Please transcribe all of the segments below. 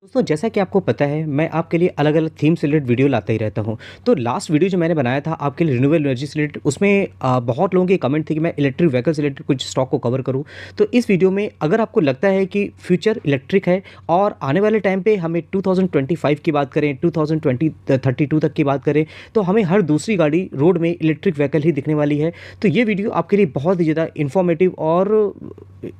दोस्तों जैसा कि आपको पता है मैं आपके लिए अलग-अलग थीम से रिलेटेड वीडियो लाता ही रहता हूँ। तो लास्ट वीडियो जो मैंने बनाया था आपके लिए रिन्यूएबल एनर्जी से रिलेटेड उसमें बहुत लोगों के कमेंट थे कि मैं इलेक्ट्रिक व्हीकल से रिलेटेड कुछ स्टॉक को कवर करूँ। तो इस वीडियो में अगर आपको लगता है कि फ्यूचर इलेक्ट्रिक है और आने वाले टाइम पे हमें 2025 की बात करें, 2032 तक की बात करें, तो हमें हर दूसरी गाड़ी रोड में इलेक्ट्रिक व्हीकल ही दिखने वाली है। तो ये वीडियो आपके लिए बहुत ही ज़्यादा इन्फॉर्मेटिव और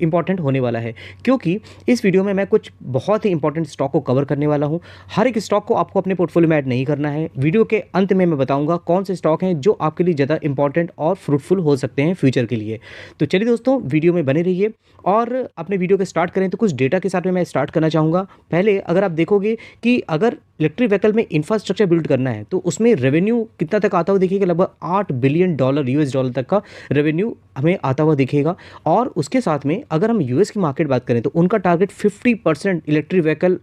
इम्पॉर्टेंट होने वाला है, क्योंकि इस वीडियो में मैं कुछ बहुत ही इंपॉर्टेंट स्टॉक को कवर करने वाला हूं। हर एक स्टॉक को आपको अपने पोर्टफोलियो में ऐड नहीं करना है। वीडियो के अंत में मैं बताऊंगा कौन से स्टॉक हैं जो आपके लिए ज़्यादा इंपॉर्टेंट और फ्रूटफुल हो सकते हैं फ्यूचर के लिए। तो चलिए दोस्तों, वीडियो में बने रहिए और अपने वीडियो के स्टार्ट करें। तो कुछ डेटा के साथ में मैं स्टार्ट करना चाहूँगा। पहले अगर आप देखोगे कि अगर इलेक्ट्रिक व्हीकल में इंफ्रास्ट्रक्चर बिल्ड करना है तो उसमें रेवेन्यू कितना तक आता हुआ देखिएगा, लगभग $8 बिलियन यूएस डॉलर तक का रेवेन्यू हमें आता हुआ दिखेगा। और उसके साथ में अगर हम यूएस की मार्केट बात करें तो उनका टारगेट 50% इलेक्ट्रिक व्हीकल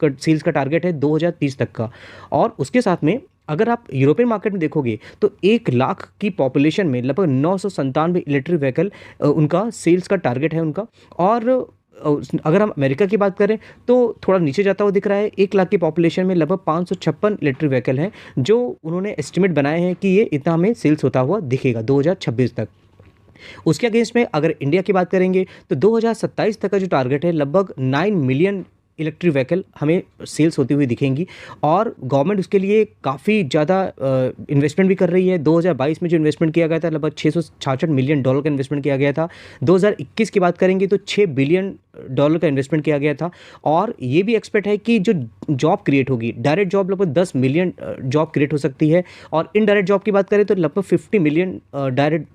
सेल्स का टारगेट है 2030 तक का। और उसके साथ में अगर आप यूरोपियन मार्केट में देखोगे तो 1 लाख की पॉपुलेशन में लगभग 997 इलेक्ट्रिक व्हीकल उनका सेल्स का टारगेट है उनका। और अगर हम अमेरिका की बात करें तो थोड़ा नीचे जाता हुआ दिख रहा है। 1 लाख की पॉपुलेशन में लगभग 556 इलेक्ट्रिक व्हीकल हैं जो उन्होंने एस्टिमेट बनाए हैं कि ये इतना हमें सेल्स होता हुआ दिखेगा 2026 तक। उसके अगेंस्ट में अगर इंडिया की बात करेंगे तो 2027 तक का जो टारगेट है लगभग 9 मिलियन इलेक्ट्रिक व्हीकल हमें सेल्स होती हुई दिखेंगी। और गवर्नमेंट उसके लिए काफ़ी ज़्यादा इन्वेस्टमेंट भी कर रही है। 2022 में जो इन्वेस्टमेंट किया गया था लगभग $666 मिलियन का इन्वेस्टमेंट किया गया था। 2021 की बात करेंगे तो $6 बिलियन का इन्वेस्टमेंट किया गया था। और ये भी एक्सपेक्ट है कि जो जॉब क्रिएट होगी, डायरेक्ट जॉब लगभग 10 मिलियन जॉब क्रिएट हो सकती है। और इनडायरेक्ट जॉब की बात करें तो लगभग 50 मिलियन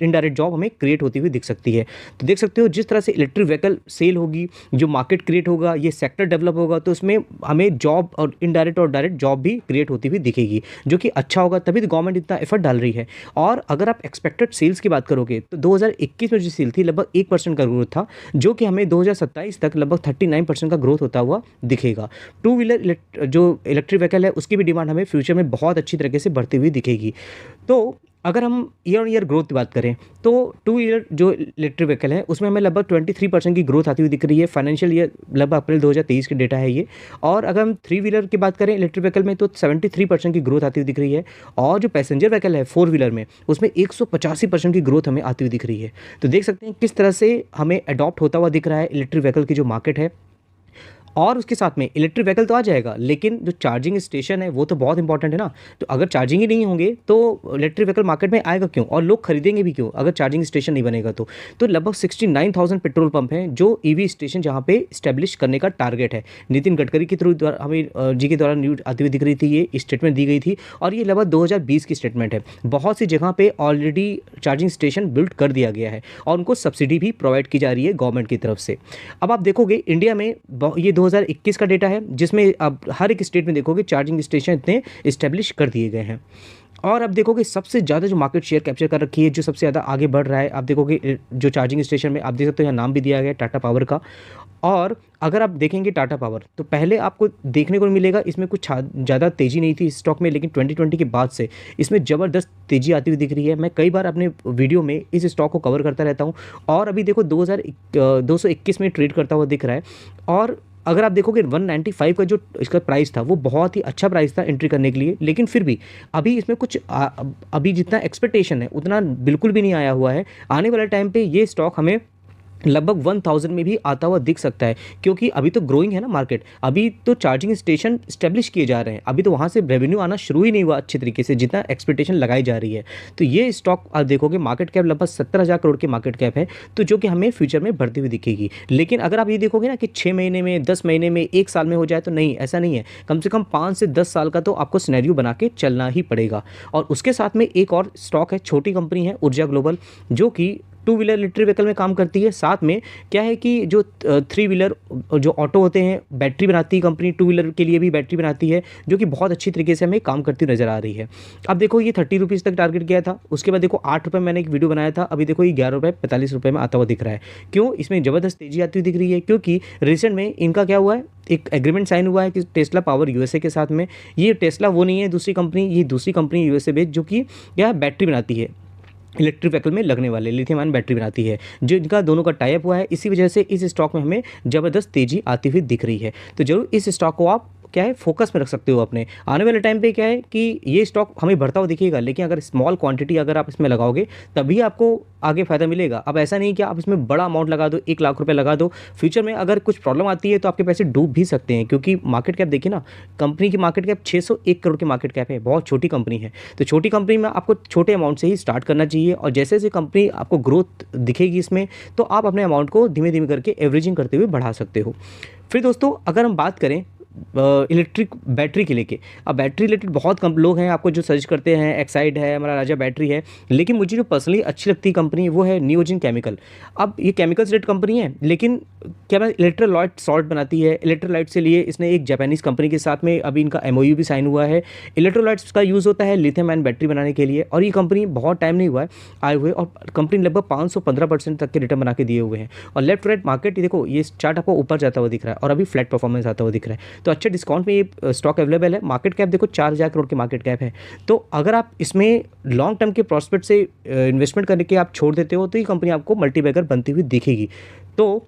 इनडायरेक्ट जॉब हमें क्रिएट होती हुई दिख सकती है। तो देख सकते हो जिस तरह से इलेक्ट्रिक व्हीकल सेल होगी, जो मार्केट क्रिएट होगा, ये सेक्टर डेवलप होगा, तो उसमें हमें जॉब और इनडायरेक्ट और डायरेक्ट जॉब भी क्रिएट होती हुई दिखेगी, जो कि अच्छा होगा। तभी तो गवर्नमेंट इतना एफर्ट डाल रही है। और अगर आप एक्सपेक्टेड सेल्स की बात करोगे तो 2021 में जो सेल थी लगभग 1% का ग्रोथ था, जो कि हमें 2027 तक लगभग 39% का ग्रोथ होता हुआ दिखेगा। टू व्हीलर जो इलेक्ट्रिक व्हीकल है उसकी भी डिमांड हमें फ्यूचर में बहुत अच्छी तरीके से बढ़ती हुई दिखेगी। तो अगर हम ईयर ऑन ईयर ग्रोथ की बात करें तो टू व्हीलर जो इलेक्ट्रिक व्हीकल है उसमें हमें लगभग 23% की ग्रोथ आती हुई दिख रही है। फाइनेंशियल ईयर लगभग अप्रैल 2023 की डेटा है ये। और अगर हम थ्री व्हीलर की बात करें इलेक्ट्रिक व्हीकल में तो 73% की ग्रोथ आती हुई दिख रही है। और जो पैसेंजर व्हीकल है फोर व्हीलर में उसमें 185% की ग्रोथ हमें आती हुई दिख रही है। तो देख सकते हैं किस तरह से हमें अडॉप्ट होता हुआ दिख रहा है इलेक्ट्रिक व्हीकल की जो मार्केट है। और उसके साथ में इलेक्ट्रिक व्हीकल तो आ जाएगा, लेकिन जो चार्जिंग स्टेशन है वो तो बहुत इंपॉर्टेंट है ना। तो अगर चार्जिंग ही नहीं होंगे तो इलेक्ट्रिक व्हीकल मार्केट में आएगा क्यों और लोग खरीदेंगे भी क्यों अगर चार्जिंग स्टेशन नहीं बनेगा तो लगभग 69,000 पेट्रोल पंप हैं जो ईवी स्टेशन जहाँ पे स्टैब्लिश करने का टारगेट है। नितिन गडकरी के थ्रू हमें जी के द्वारा न्यूज आती हुई दिख रही थी, ये स्टेटमेंट दी गई थी। और ये लगभग 2020 की स्टेटमेंट है। बहुत सी जगह पे ऑलरेडी चार्जिंग स्टेशन बिल्ड कर दिया गया है और उनको सब्सिडी भी प्रोवाइड की जा रही है गवर्नमेंट की तरफ से। अब आप देखोगे इंडिया में ये 2021 का डेटा है जिसमें अब हर एक स्टेट में देखोगे चार्जिंग स्टेशन इतने इस्टेब्लिश कर दिए गए हैं। और अब देखोगे सबसे ज़्यादा जो मार्केट शेयर कैप्चर कर रखी है, जो सबसे ज़्यादा आगे बढ़ रहा है, आप देखोगे जो चार्जिंग स्टेशन में आप देख सकते हो यहाँ नाम भी दिया गया है टाटा पावर का। और अगर आप देखेंगे टाटा पावर तो पहले आपको देखने को मिलेगा इसमें कुछ ज़्यादा तेज़ी नहीं थी इस स्टॉक में, लेकिन 2020 के बाद से इसमें ज़बरदस्त तेज़ी आती हुई दिख रही है। मैं कई बार अपने वीडियो में इस स्टॉक को कवर करता रहता हूँ। और अभी देखो 221 में ट्रेड करता हुआ दिख रहा है। और अगर आप देखोगे 195 का जो इसका प्राइस था वो बहुत ही अच्छा प्राइस था एंट्री करने के लिए, लेकिन फिर भी अभी इसमें कुछ अभी जितना एक्सपेक्टेशन है उतना बिल्कुल भी नहीं आया हुआ है। आने वाले टाइम पे ये स्टॉक हमें लगभग 1000 में भी आता हुआ दिख सकता है, क्योंकि अभी तो ग्रोइंग है ना मार्केट। अभी तो चार्जिंग स्टेशन स्टेब्लिश किए जा रहे हैं, अभी तो वहाँ से रेवेन्यू आना शुरू ही नहीं हुआ अच्छे तरीके से जितना एक्सपेक्टेशन लगाई जा रही है। तो ये स्टॉक आप देखोगे मार्केट कैप लगभग 70,000 करोड़ की मार्केट कैप है, तो जो कि हमें फ्यूचर में बढ़ती हुई दिखेगी। लेकिन अगर आप ये देखोगे ना कि 6 महीने में, 10 महीने में, 1 साल में हो जाए, तो नहीं, ऐसा नहीं है। कम से कम 5 से 10 साल का तो आपको सिनेरियो बना के चलना ही पड़ेगा। और उसके साथ में एक और स्टॉक है, छोटी कंपनी है ऊर्जा ग्लोबल, जो कि टू व्हीलर इलेक्ट्रिक व्हीकल में काम करती है। साथ में क्या है कि जो थ्री व्हीलर जो ऑटो होते हैं बैटरी बनाती है कंपनी, टू व्हीलर के लिए भी बैटरी बनाती है, जो कि बहुत अच्छी तरीके से हमें काम करती नजर आ रही है। अब देखो ये 30 रुपीज़ तक टारगेट किया था, उसके बाद देखो 8 रुपये मैंने एक वीडियो बनाया था, अभी देखो ये 11 रुपये 45 रुपये में आता हुआ दिख रहा है। क्यों? इसमें ज़बरदस्त तेजी आती हुई दिख रही है, क्योंकि रिसेंट में इनका क्या हुआ है, एक एग्रीमेंट साइन हुआ है कि टेस्ला पावर यूएसए के साथ में। ये टेस्ला वो नहीं है दूसरी कंपनी, ये दूसरी कंपनी यूएसए बेस्ड जो कि यह बैटरी बनाती है। इलेक्ट्रिक व्हीकल में लगने वाले लिथियम आयन बैटरी बनाती है, जो इनका दोनों का टाई अप हुआ है। इसी वजह से इस स्टॉक में हमें ज़बरदस्त तेज़ी आती हुई दिख रही है। तो ज़रूर इस स्टॉक को आप क्या है फोकस में रख सकते हो अपने आने वाले टाइम पे। क्या है कि ये स्टॉक हमें बढ़ता हुआ दिखेगा, लेकिन अगर स्मॉल क्वांटिटी अगर आप इसमें लगाओगे तभी आपको आगे फ़ायदा मिलेगा। अब ऐसा नहीं कि आप इसमें बड़ा अमाउंट लगा दो, 1 लाख रुपए लगा दो, फ्यूचर में अगर कुछ प्रॉब्लम आती है तो आपके पैसे डूब भी सकते हैं। क्योंकि मार्केट कैप देखिए ना, कंपनी की मार्केट कैप 601 करोड़ की मार्केट कैप है, बहुत छोटी कंपनी है। तो छोटी कंपनी में आपको छोटे अमाउंट से ही स्टार्ट करना चाहिए, और जैसे जैसे कंपनी आपको ग्रोथ दिखेगी इसमें, तो आप अपने अमाउंट को धीमे धीमे करके एवरेजिंग करते हुए बढ़ा सकते हो। फिर दोस्तों अगर हम बात करें इलेक्ट्रिक बैटरी के लेके, अब बैटरी रिलेटेड बहुत कम लोग हैं आपको जो सजेस्ट करते हैं, एक्साइड है, हमारा राजा बैटरी है, लेकिन मुझे जो पर्सनली अच्छी लगती है कंपनी वो है नियोजिन केमिकल। अब ये केमिकल रिलेटेड कंपनी है, लेकिन क्या मैं इलेक्ट्रोलाइट सॉल्ट बनाती है। इलेक्ट्रोलाइट से लिए इसने एक जापानीज़ कंपनी के साथ में अभी इनका एमओयू भी साइन हुआ है। इलेक्ट्रोलाइट्स का यूज़ होता है लिथियम आयन बैटरी बनाने के लिए, और ये कंपनी बहुत टाइम नहीं हुआ है आए हुए, और कंपनी लगभग 515% तक के रिटर्न बना के दिए हुए हैं। और लेफ्ट राइट मार्केट देखो, ये चार्ट आपको ऊपर जाता हुआ दिख रहा है और अभी फ्लैट परफॉर्मेंस आता हुआ दिख रहा है। तो अच्छे डिस्काउंट में ये स्टॉक अवेलेबल है। मार्केट कैप देखो 4000 करोड़ की मार्केट कैप है। तो अगर आप इसमें लॉन्ग टर्म के प्रॉस्पेक्ट से इन्वेस्टमेंट करने के आप छोड़ देते हो तो ये कंपनी आपको मल्टीबैगर बनती हुई दिखेगी। तो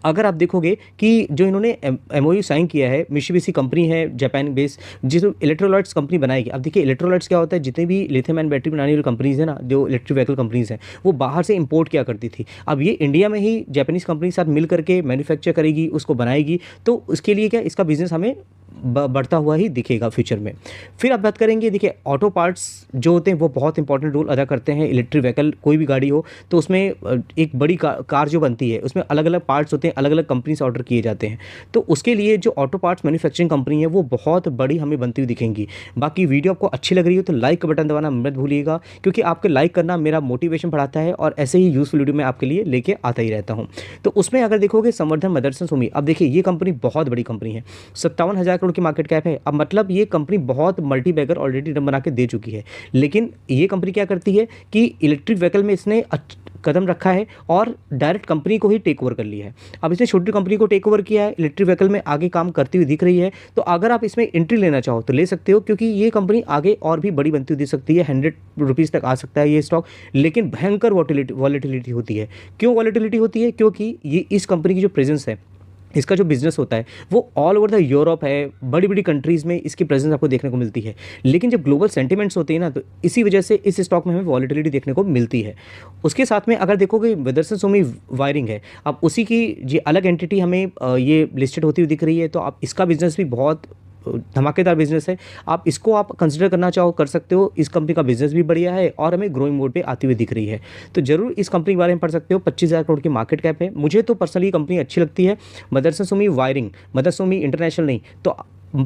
अगर आप देखोगे कि जो इन्होंने एमओयू साइन किया है, मित्सुबिशी कंपनी है जापान बेस्ड, जिस इलेक्ट्रोलाइट्स कंपनी बनाएगी। अब देखिए इलेक्ट्रोलाइट्स क्या होता है, जितने भी लिथियम आयन बैटरी बनाने वाली कंपनीज है ना, जो इलेक्ट्रिक व्हीकल कंपनीज हैं, वो बाहर से इंपोर्ट किया करती थी। अब ये इंडिया में ही जापानीज़ कंपनी के साथ मिल करके मैन्युफैक्चर करेगी, उसको बनाएगी। तो उसके लिए क्या इसका बिजनेस हमें बढ़ता हुआ ही दिखेगा फ्यूचर में। फिर आप बात करेंगे, देखिए ऑटो पार्ट्स जो होते हैं वो बहुत इंपॉर्टेंट रोल अदा करते हैं। इलेक्ट्रिक व्हीकल कोई भी गाड़ी हो तो उसमें एक बड़ी कार जो बनती है उसमें अलग अलग पार्ट्स होते हैं, अलग अलग कंपनी से ऑर्डर किए जाते हैं। तो उसके लिए जो ऑटो पार्ट्स मैन्युफैक्चरिंग कंपनी है वो बहुत बड़ी हमें बनती हुई दिखेंगी। बाकी वीडियो आपको अच्छी लग रही हो तो लाइक का बटन दबाना मत भूलिएगा, क्योंकि आपके लाइक करना मेरा मोटिवेशन बढ़ाता है, और ऐसे ही यूजफुल वीडियो मैं आपके लिए लेके आता ही रहता हूँ। तो उसमें अगर देखोगे संवर्धन मदरसन सुमी, अब देखिए ये कंपनी बहुत बड़ी कंपनी है, 57,000 करोड़ की मार्केट कैप है। अब मतलब ये कंपनी बहुत मल्टी बैगर ऑलरेडी बना के दे चुकी है, लेकिन ये कंपनी क्या करती है कि इलेक्ट्रिक व्हीकल में इसने कदम रखा है और डायरेक्ट कंपनी को ही टेक ओवर कर लिया है। अब इसने छोटी कंपनी को टेक ओवर किया है, इलेक्ट्रिक व्हीकल में आगे काम करती हुई दिख रही है। तो अगर आप इसमें एंट्री लेना चाहो तो ले सकते हो, क्योंकि ये कंपनी आगे और भी बड़ी बनती हुई दिख सकती है। 100 रुपीज़ तक आ सकता है ये स्टॉक, लेकिन भयंकर वॉलेटिलिटी होती है। क्यों वॉलेटिलिटी होती है? क्योंकि ये इस कंपनी की जो प्रेजेंस है, इसका जो बिज़नेस होता है वो ऑल ओवर द यूरोप है, बड़ी बड़ी कंट्रीज़ में इसकी प्रेजेंस आपको देखने को मिलती है। लेकिन जब ग्लोबल सेंटिमेंट्स होते हैं ना, तो इसी वजह से इस स्टॉक में हमें वॉलेटिलिटी देखने को मिलती है। उसके साथ में अगर देखोगे मदरसन सुमी वायरिंग है, अब उसी की ये अलग एंटिटी हमें ये लिस्टेड होती हुई दिख रही है। तो आप इसका बिज़नेस भी बहुत धमाकेदार बिजनेस है, आप इसको आप कंसिडर करना चाहो कर सकते हो। इस कंपनी का बिजनेस भी बढ़िया है और हमें ग्रोइंग मोड पे आती हुई दिख रही है, तो जरूर इस कंपनी के बारे में पढ़ सकते हो। 25,000 करोड़ की मार्केट कैप है। मुझे तो पर्सनली कंपनी अच्छी लगती है, मदरसन सुमी वायरिंग, मदरसन सुमी इंटरनेशनल नहीं, तो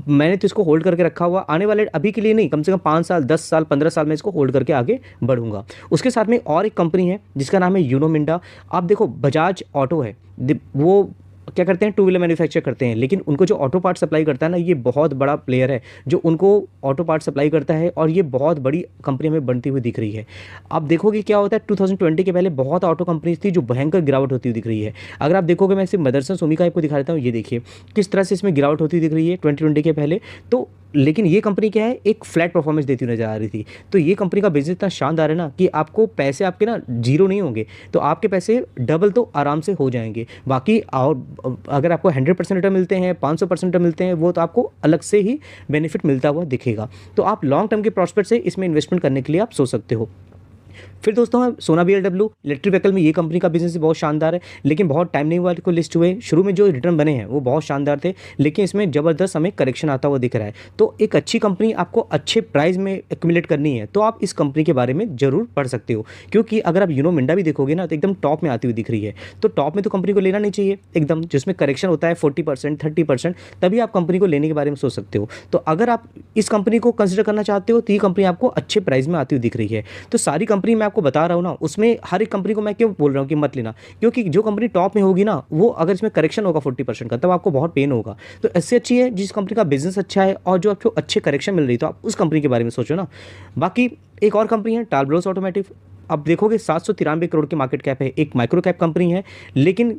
मैंने तो इसको होल्ड करके रखा हुआ। आने वाले अभी के लिए नहीं, कम से कम 5 साल 10 साल 15 साल में इसको होल्ड करके आगे बढ़ूंगा। उसके साथ में और एक कंपनी है जिसका नाम है यूनो मिंडा। आप देखो बजाज ऑटो है, वो क्या करते हैं, टू व्हीलर मैन्युफैक्चर करते हैं, लेकिन उनको जो ऑटो पार्ट सप्लाई करता है ना, ये बहुत बड़ा प्लेयर है जो उनको ऑटो पार्ट सप्लाई करता है, और ये बहुत बड़ी कंपनी में बनती हुई दिख रही है। आप देखोगे क्या होता है, 2020 के पहले बहुत ऑटो कंपनीज थी जो भयंकर गिरावट होती हुई दिख रही है। अगर आप देखोगे, मैं सिर्फ मदरसन सुमी का आपको दिखा देता हूँ, ये देखिए किस तरह से इसमें गिरावट होती दिख रही है 2020 के पहले। तो लेकिन ये कंपनी क्या है, एक फ्लैट परफॉर्मेंस देती हुई नजर आ रही थी। तो ये कंपनी का बिजनेस इतना शानदार है ना कि आपको पैसे आपके ना जीरो नहीं होंगे, तो आपके पैसे डबल तो आराम से हो जाएंगे। बाकी और अगर आपको 100% रिटर्न मिलते हैं, 500% रिटर्न मिलते हैं, वो तो आपको अलग से ही बेनिफिट मिलता हुआ दिखेगा। तो आप लॉन्ग टर्म के प्रॉस्पेक्ट से इसमें इन्वेस्टमेंट करने के लिए आप सोच सकते हो। फिर दोस्तों सोना BLW इलेक्ट्रिक व्हीकल में ये कंपनी का बिजनेस बहुत शानदार है, लेकिन बहुत टाइम नहीं हुआ को लिस्ट हुए। शुरू में जो रिटर्न बने हैं वो बहुत शानदार थे, लेकिन इसमें ज़बरदस्त हमें करेक्शन आता हुआ दिख रहा है। तो एक अच्छी कंपनी आपको अच्छे प्राइस में एक्यूमुलेट करनी है तो आप इस कंपनी के बारे में ज़रूर पढ़ सकते हो, क्योंकि अगर आप यूनो मिंडा भी देखोगे ना तो एकदम टॉप में आती हुई दिख रही है। तो टॉप में तो कंपनी को लेना नहीं चाहिए, एकदम जिसमें करेक्शन होता है 40% 30%, तभी आप कंपनी को लेने के बारे में सोच सकते हो। तो अगर आप इस कंपनी को कंसिडर करना चाहते हो तो ये कंपनी आपको अच्छे प्राइस में आती हुई दिख रही है। तो सारी कंपनी मैं आपको बता रहा हूँ ना, उसमें हर एक कंपनी को मैं क्यों बोल रहा हूँ कि मत लेना, क्योंकि जो कंपनी टॉप में होगी ना, वो अगर इसमें करेक्शन होगा 40% का, तब आपको बहुत पेन होगा। तो इससे अच्छी है जिस कंपनी का बिजनेस अच्छा है और जो आपको अच्छे करेक्शन मिल रही है, तो आप उस कंपनी के बारे में सोचो ना। बाकी एक और कंपनी है टालब्रोस ऑटोमोटिव, अब देखोगे 793 करोड़ की मार्केट कैप है, एक माइक्रो कैप कंपनी है, लेकिन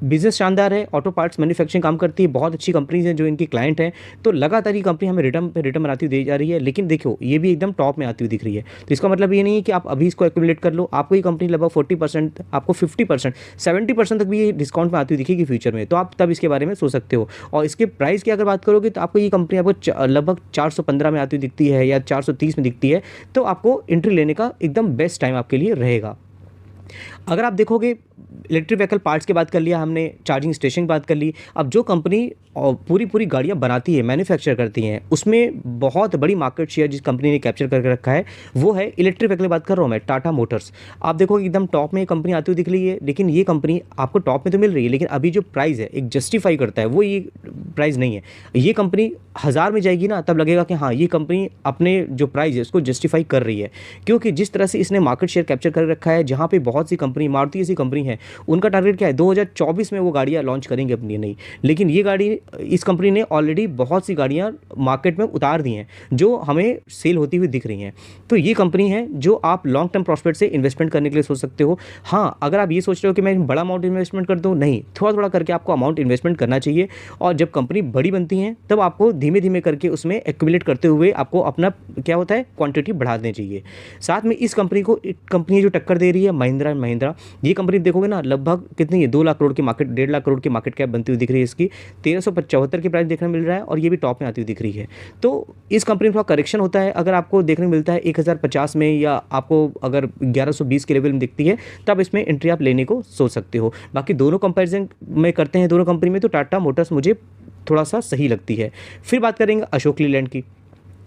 बिजनेस शानदार है, ऑटो पार्ट्स मैन्युफैक्चरिंग काम करती है, बहुत अच्छी कंपनीज हैं जो इनकी क्लाइंट हैं। तो लगातार ये कंपनी हमें रिटर्न पे रिटर्न बनाती हुई दी जा रही है, लेकिन देखो ये भी एकदम टॉप में आती हुई दिख रही है। तो इसका मतलब ये नहीं है कि आप अभी इसको एक्यूमुलेट कर लो, आपको ये कंपनी लगभग 40%, आपको 50%, 70% तक भी ये डिस्काउंट में आती हुई दिखेगी फ्यूचर में, तो आप तब इसके बारे में सोच सकते हो। और इसके प्राइस की अगर बात करोगे तो आपको ये कंपनी आपको लगभग 415 में आती हुई दिखती है या 430 में दिखती है, तो आपको एंट्री लेने का एकदम बेस्ट टाइम आपके लिए रहेगा। अगर आप देखोगे इलेक्ट्रिक व्हीकल पार्ट्स की बात कर लिया हमने, चार्जिंग स्टेशन की बात कर ली। अब जो कंपनी पूरी पूरी गाड़ियाँ बनाती है, मैन्युफैक्चर करती हैं, उसमें बहुत बड़ी मार्केट शेयर जिस कंपनी ने कैप्चर करके रखा है वो है इलेक्ट्रिक व्हीकल की बात कर रहा हूँ मैं, टाटा मोटर्स। आप देखोगे एकदम टॉप में ये कंपनी आती हुई दिख रही है, लेकिन ये कंपनी आपको टॉप में तो मिल रही है, लेकिन अभी जो प्राइस है एक जस्टिफाई करता है वो ये प्राइस नहीं है। ये कंपनी 1000 में जाएगी ना तब लगेगा कि हाँ ये कंपनी अपने जो प्राइस है उसको जस्टिफाई कर रही है, क्योंकि जिस तरह से इसने मार्केट शेयर कैप्चर कर रखा है, जहाँ पे बहुत सी कंपनी, मारुति ऐसी कंपनी है, उनका टारगेट क्या है 2024 में वो गाड़ियाँ लॉन्च करेंगे अपनी नई, लेकिन ये गाड़ी, इस कंपनी ने ऑलरेडी बहुत सी गाड़ियाँ मार्केट में उतार दी हैं जो हमें सेल होती हुई दिख रही हैं। तो ये कंपनी है जो आप लॉन्ग टर्म प्रॉस्पेक्ट से इन्वेस्टमेंट करने के लिए सोच सकते हो। हाँ, अगर आप ये सोच रहे हो कि मैं बड़ा अमाउंट इन्वेस्टमेंट कर दूँ, नहीं, थोड़ा थोड़ा करके आपको अमाउंट इन्वेस्टमेंट करना चाहिए, और जब कंपनी बड़ी बनती है तब आपको धीमे धीमे करके उसमें एक्यूमुलेट करते हुए आपको अपना क्या होता है क्वांटिटी बढ़ा देनी चाहिए। साथ में इस कंपनी को, कंपनी जो टक्कर दे रही है महिंद्रा एंड महिंद्रा, ये कंपनी देखोगे ना लगभग कितनी है, 2 लाख करोड़ की मार्केट, 1.5 लाख करोड़ की मार्केट कैप बनती हुई दिख रही है इसकी, 1375 की प्राइस देखने मिल रहा है, और ये भी टॉप में आती हुई दिख रही है। तो इस कंपनी में थोड़ा करेक्शन होता है, अगर आपको देखने मिलता है 1050 में, या आपको अगर 1120 के लेवल में दिखती है, तब इसमें एंट्री आप लेने को सोच सकते हो। बाकी दोनों कंपैरिजन में करते हैं दोनों कंपनी में, तो टाटा मोटर्स मुझे थोड़ा सा सही लगती है। फिर बात करेंगे अशोक लीलैंड की।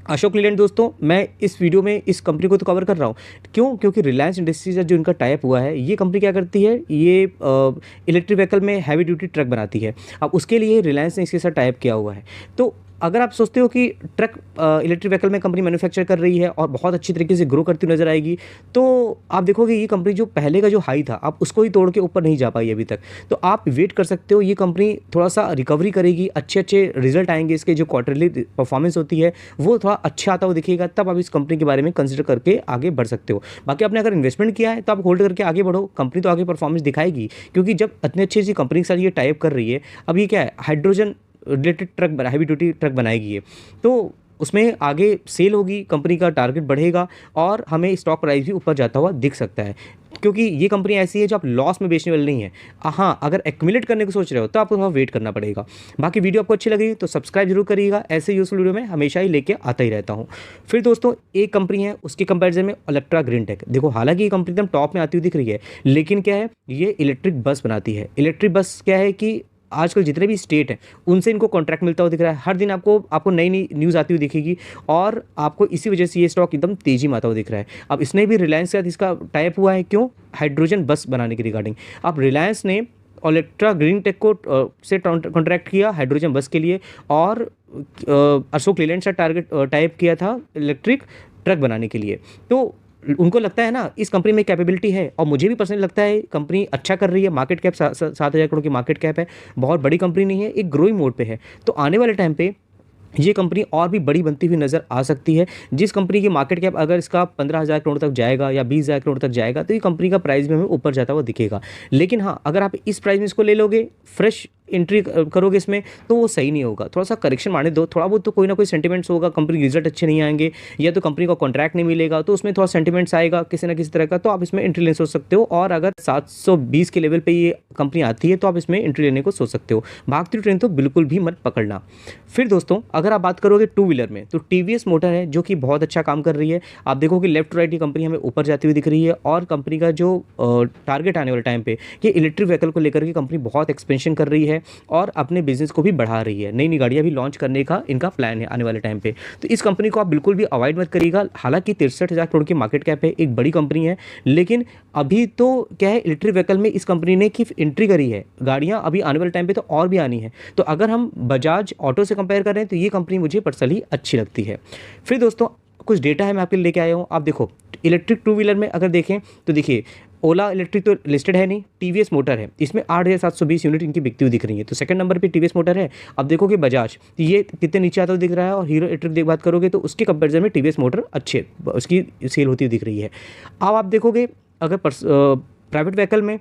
अशोक लीलैंड दोस्तों, मैं इस वीडियो में इस कंपनी को तो कवर कर रहा हूँ, क्यों? क्योंकि रिलायंस इंडस्ट्रीज से जो इनका टाइप हुआ है, ये कंपनी क्या करती है, ये इलेक्ट्रिक व्हीकल में हैवी ड्यूटी ट्रक बनाती है। अब उसके लिए रिलायंस ने इसके साथ टाइप किया हुआ है। तो अगर आप सोचते हो कि ट्रक इलेक्ट्रिक व्हीकल में कंपनी मैन्युफैक्चर कर रही है और बहुत अच्छी तरीके से ग्रो करती नजर आएगी, तो आप देखोगे ये कंपनी जो पहले का जो हाई था, आप उसको ही तोड़ के ऊपर नहीं जा पाई अभी तक। तो आप वेट कर सकते हो, ये कंपनी थोड़ा सा रिकवरी करेगी, अच्छे अच्छे रिजल्ट आएंगे, इसके जो क्वार्टरली परफॉर्मेंस होती है वो थोड़ा अच्छा आता हुआ दिखेगा, तब आप इस कंपनी के बारे में कंसिडर करके आगे बढ़ सकते हो। बाकी आपने अगर इन्वेस्टमेंट किया है तो आप होल्ड करके आगे बढ़ो, कंपनी तो आगे परफॉर्मेंस दिखाएगी, क्योंकि जब इतनी अच्छी अच्छी कंपनी के साथ ये टाइप कर रही है, अब ये क्या है, हाइड्रोजन रिलेटेड ट्रक बना, हैवी ड्यूटी ट्रक बनाएगी ये, तो उसमें आगे सेल होगी, कंपनी का टारगेट बढ़ेगा, और हमें स्टॉक प्राइस भी ऊपर जाता हुआ दिख सकता है, क्योंकि ये कंपनी ऐसी है जो आप लॉस में बेचने वाली नहीं है। हाँ, अगर एक्यूमुलेट करने को सोच रहे हो तो आपको थोड़ा वेट करना पड़ेगा। बाकी वीडियो आपको अच्छी लगी तो सब्सक्राइब जरूर करिएगा, ऐसे यूजफुल वीडियो मैं हमेशा ही लेके आता ही रहता हूँ। फिर दोस्तों एक कंपनी है, उसके कंपैरिजन में इलेक्ट्रा ग्रीन टेक। देखो हालांकि ये कंपनी एकदम टॉप में आती हुई दिख रही है, लेकिन क्या है, ये इलेक्ट्रिक बस बनाती है। इलेक्ट्रिक बस क्या है कि आजकल जितने भी स्टेट हैं उनसे इनको कॉन्ट्रैक्ट मिलता हुआ दिख रहा है, हर दिन आपको नई नई न्यूज़ आती हुई दिखेगी, और आपको इसी वजह से ये स्टॉक एकदम तेजी में आता हुआ दिख रहा है। अब इसने भी रिलायंस के साथ इसका टाइप हुआ है, क्यों? हाइड्रोजन बस बनाने की रिगार्डिंग। अब रिलायंस ने इलेक्ट्रा ग्रीन टेक को से कॉन्ट्रैक्ट किया हाइड्रोजन बस के लिए, और अशोक लीलैंड से टाइप किया था इलेक्ट्रिक ट्रक बनाने के लिए। तो उनको लगता है ना इस कंपनी में कैपेबिलिटी है, और मुझे भी पर्सनली लगता है कंपनी अच्छा कर रही है। मार्केट कैप 7,000 करोड़ की मार्केट कैप है, बहुत बड़ी कंपनी नहीं है, एक ग्रोइंग मोड पे है। तो आने वाले टाइम पे ये कंपनी और भी बड़ी बनती हुई नज़र आ सकती है। जिस कंपनी की मार्केट कैप अगर इसका 15,000 करोड़ तक जाएगा या 20,000 करोड़ तक जाएगा, तो ये कंपनी का प्राइस भी हमें ऊपर जाता हुआ दिखेगा। लेकिन हाँ, अगर आप इस प्राइस में इसको ले लोगे, फ्रेश एंट्री करोगे इसमें, तो वो सही नहीं होगा। थोड़ा सा करेक्शन मारने दो, थोड़ा बहुत तो कोई ना कोई सेंटिमेंट्स होगा, कंपनी रिजल्ट अच्छे नहीं आएंगे, या तो कंपनी का कॉन्ट्रैक्ट नहीं मिलेगा, तो उसमें थोड़ा सेंटिमेंट्स आएगा किसी ना किसी तरह का, तो आप इसमें एंट्री लेने सोच सकते हो। और अगर 720 के लेवल पे ये कंपनी आती है तो आप इसमें एंट्री लेने को सोच सकते हो। भागती ट्रेन तो बिल्कुल भी मत पकड़ना। फिर दोस्तों अगर आप बात करोगे टू व्हीलर में, तो टीवीएस मोटर है जो कि बहुत अच्छा काम कर रही है। आप देखोगे लेफ्ट टू राइट ये कंपनी हमें ऊपर जाती हुई दिख रही है, और कंपनी का जो टारगेट आने वाले टाइम पे, ये इलेक्ट्रिक व्हीकल को लेकर के कंपनी बहुत एक्सपेंशन कर रही है और अपने बिजनेस को भी बढ़ा रही है। नई नई गाड़ियां भी लॉन्च करने का इनका प्लान है आने वाले टाइम पे। तो इस कंपनी को आप बिल्कुल भी अवॉइड मत करिएगा। हालांकि 63,000 करोड़ की मार्केट कैप है, एक बड़ी कंपनी है, लेकिन अभी तो क्या है, इलेक्ट्रिक व्हीकल में इस कंपनी ने की एंट्री करी है, गाड़ियां अभी आने वाले टाइम पे तो और भी आनी है। तो अगर हम बजाज ऑटो से कंपेयर कर रहे हैं तो ये कंपनी मुझे पर्सनली अच्छी लगती है। फिर दोस्तों कुछ डेटा है मैं आपके लिए लेके आया हूँ। आप देखो इलेक्ट्रिक टू व्हीलर में अगर देखें तो देखिए ओला इलेक्ट्रिक तो लिस्टेड है नहीं, टीवीएस मोटर है, इसमें 8,720 यूनिट इनकी बिकती हुई दिख रही है। तो सेकंड नंबर पे टीवीएस मोटर है। अब देखोगे बजाज, ये कितने नीचे आता हुआ दिख रहा है, और हीरो इलेक्ट्रिक की बात करोगे तो उसके कंपेरिजन में टीवीएस मोटर अच्छे उसकी सेल होती हुई दिख रही है। अब आप देखोगे अगर प्राइवेट व्हीकल में,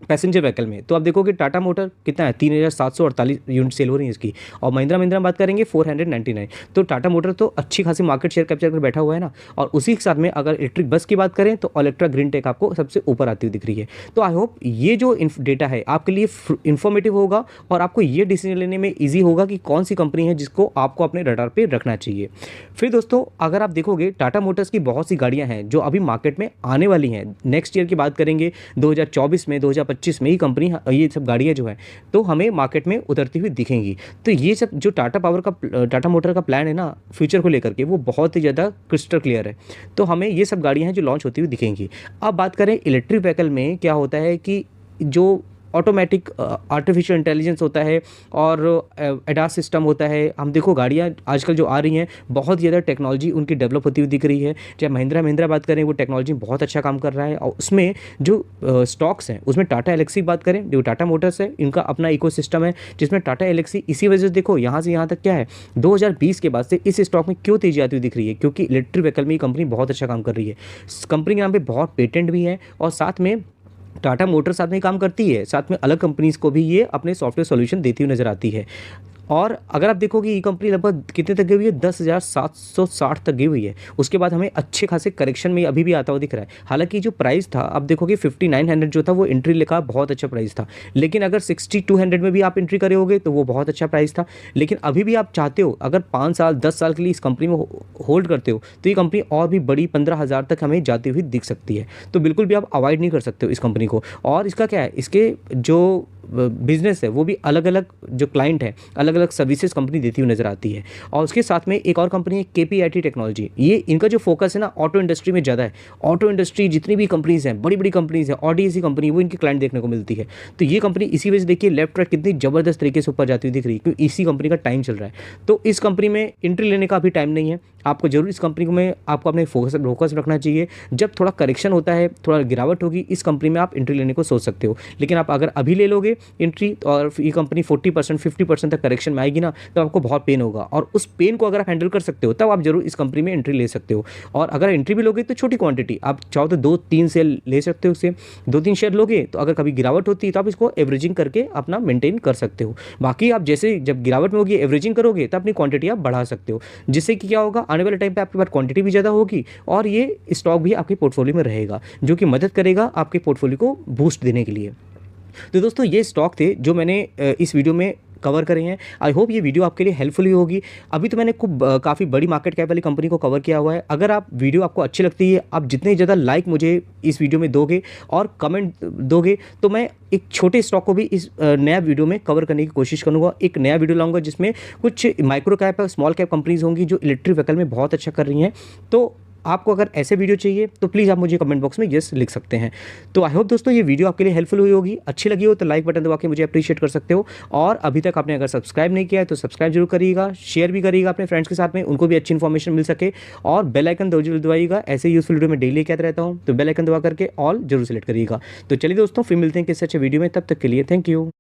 पैसेंजर व्हीकल में, तो आप देखोगे टाटा मोटर कितना है, 3,748 यूनिट सेल हो रही है इसकी। और महिंद्रा महिंद्रा बात करेंगे 499। तो टाटा मोटर तो अच्छी खासी मार्केट शेयर कैप्चर कर बैठा हुआ है ना। और उसी के साथ में अगर इलेक्ट्रिक बस की बात करें तो इलेक्ट्रा ग्रीन टेक आपको सबसे ऊपर आती हुई दिख रही है। तो आई होप ये जो डेटा है आपके लिए इन्फॉर्मेटिव होगा और आपको ये डिसीजन लेने में ईजी होगा कि कौन सी कंपनी है जिसको आपको अपने रडार पर रखना चाहिए। फिर दोस्तों अगर आप देखोगे टाटा मोटर्स की बहुत सी गाड़ियाँ हैं जो अभी मार्केट में आने वाली हैं। नेक्स्ट ईयर की बात करेंगे 2024 में, 2025 में ही कंपनी ये सब गाड़ियाँ जो हैं तो हमें मार्केट में उतरती हुई दिखेंगी। तो ये सब जो टाटा मोटर का प्लान है ना फ्यूचर को लेकर के, वो बहुत ही ज़्यादा क्रिस्टल क्लियर है। तो हमें ये सब गाड़ियाँ हैं जो लॉन्च होती हुई दिखेंगी। अब बात करें इलेक्ट्रिक व्हीकल में, क्या होता है कि जो ऑटोमेटिक आर्टिफिशियल इंटेलिजेंस होता है और एडास सिस्टम होता है। हम देखो गाड़ियाँ आजकल जो आ रही हैं बहुत ज़्यादा टेक्नोलॉजी उनकी डेवलप होती हुई दिख रही है। चाहे महिंद्रा बात करें, वो टेक्नोलॉजी बहुत अच्छा काम कर रहा है। और उसमें जो स्टॉक्स हैं उसमें टाटा एलेक्सी की बात करें, जो टाटा मोटर्स है इनका अपना इकोसिस्टम है जिसमें टाटा एलेक्सी, इसी वजह से देखो यहाँ से यहाँ तक क्या है 2020 के बाद से इस स्टॉक में क्यों तेजी आती हुई दिख रही है, क्योंकि इलेक्ट्रिक व्हीकल में ये कंपनी बहुत अच्छा काम कर रही है। कंपनी के नाम पे बहुत पेटेंट भी है और साथ में टाटा मोटर साथ में काम करती है, साथ में अलग कंपनीज़ को भी ये अपने सॉफ्टवेयर सॉल्यूशन देती हुई नज़र आती है। और अगर आप देखोगे ये कंपनी लगभग कितने तक गई हुई है, 10,760 तक गई हुई है। उसके बाद हमें अच्छे खासे करेक्शन में अभी भी आता हुआ दिख रहा है। हालांकि जो प्राइस था आप देखोगे 5900 जो था वो एंट्री लेकर बहुत अच्छा प्राइस था। लेकिन अगर 6200 में भी आप एंट्री करे होगे तो वो बहुत अच्छा प्राइस था। लेकिन अभी भी आप चाहते हो अगर 5 साल 10 साल के लिए इस कंपनी में होल्ड करते हो तो ये कंपनी और भी बड़ी 15,000 तक हमें जाती हुई दिख सकती है। तो बिल्कुल भी आप अवॉइड नहीं कर सकते हो इस कंपनी को। और इसका क्या है, इसके जो बिजनेस है वो भी अलग अलग जो क्लाइंट है अलग अलग सर्विसेज कंपनी देती हुई नज़र आती है। और उसके साथ में एक और कंपनी है केपीआईटी टेक्नोलॉजी। ये इनका जो फोकस है ना ऑटो इंडस्ट्री में ज़्यादा है। ऑटो इंडस्ट्री जितनी भी कंपनीज़ हैं, बड़ी बड़ी कंपनीज़ हैं, ऑडी ऐसी कंपनी वो इनकी क्लाइंट देखने को मिलती है। तो ये कंपनी इसी वजह से देखिए लेफ्ट राइट कितनी ज़बरदस्त तरीके से ऊपर जाती हुई दिख रही है, क्योंकि इसी कंपनी का टाइम चल रहा है। तो इस कंपनी में एंट्री लेने का अभी टाइम नहीं है। आपको जरूर इस कंपनी में आपको अपने फोकस रखना चाहिए। जब थोड़ा करेक्शन होता है, थोड़ा गिरावट होगी, इस कंपनी में आप एंट्री लेने को सोच सकते हो। लेकिन आप अगर अभी ले लोगे एंट्री और ये कंपनी 40% 50% तक करेक्शन में आएगी ना तो आपको बहुत पेन होगा। और उस पेन को अगर आप हैंडल कर सकते हो तब आप जरूर इस कंपनी में एंट्री ले सकते हो। और अगर एंट्री भी लोगे तो छोटी क्वांटिटी, आप चाहो तो 2-3 शेयर ले सकते हो। उससे 2-3 शेयर लोगे तो अगर कभी गिरावट होती है तो आप इसको एवरेजिंग करके अपना मेंटेन कर सकते हो। बाकी आप जैसे जब गिरावट में होगी एवरेजिंग करोगे तो अपनी क्वांटिटी आप बढ़ा सकते हो, जिससे कि क्या होगा आने वाले टाइम पे आपके पास क्वांटिटी भी ज़्यादा होगी और ये स्टॉक भी आपके पोर्टफोलियो में रहेगा, जो कि मदद करेगा आपके पोर्टफोलियो को बूस्ट देने के लिए। तो दोस्तों ये स्टॉक थे जो मैंने इस वीडियो में कवर करे हैं। आई होप ये वीडियो आपके लिए हेल्पफुल ही होगी। अभी तो मैंने काफ़ी बड़ी मार्केट कैप वाली कंपनी को कवर किया हुआ है। अगर आप वीडियो आपको अच्छी लगती है, आप जितने ज़्यादा लाइक मुझे इस वीडियो में दोगे और कमेंट दोगे तो मैं एक छोटे स्टॉक को भी इस नया वीडियो में कवर करने की कोशिश करूँगा। एक नया वीडियो लाऊंगा जिसमें कुछ माइक्रो कैप और स्मॉल कैप कंपनीज होंगी जो इलेक्ट्रिक व्हीकल में बहुत अच्छा कर रही हैं। तो आपको अगर ऐसे वीडियो चाहिए तो प्लीज़ आप मुझे कमेंट बॉक्स में यस लिख सकते हैं। तो आई होप दोस्तों ये वीडियो आपके लिए हेल्पफुल हुई होगी। अच्छी लगी हो तो लाइक बटन दबा के मुझे अप्रिशिएट कर सकते हो। और अभी तक आपने अगर सब्सक्राइब नहीं किया है तो सब्सक्राइब जरूर करिएगा, शेयर भी करिएगा अपने फ्रेंड्स के साथ में, उनको भी अच्छी इन्फॉर्मेशन मिल सके। और बेल आइकन जरूर दबाइएगा, ऐसे यूजफुल वीडियो में डेली कहता रहता हूँ। तो बेल आइकन दबा करके ऑल जरूर सेलेक्ट करिएगा। तो चलिए दोस्तों फिर मिलते हैं किसी अच्छे वीडियो में, तब तक के लिए थैंक यू।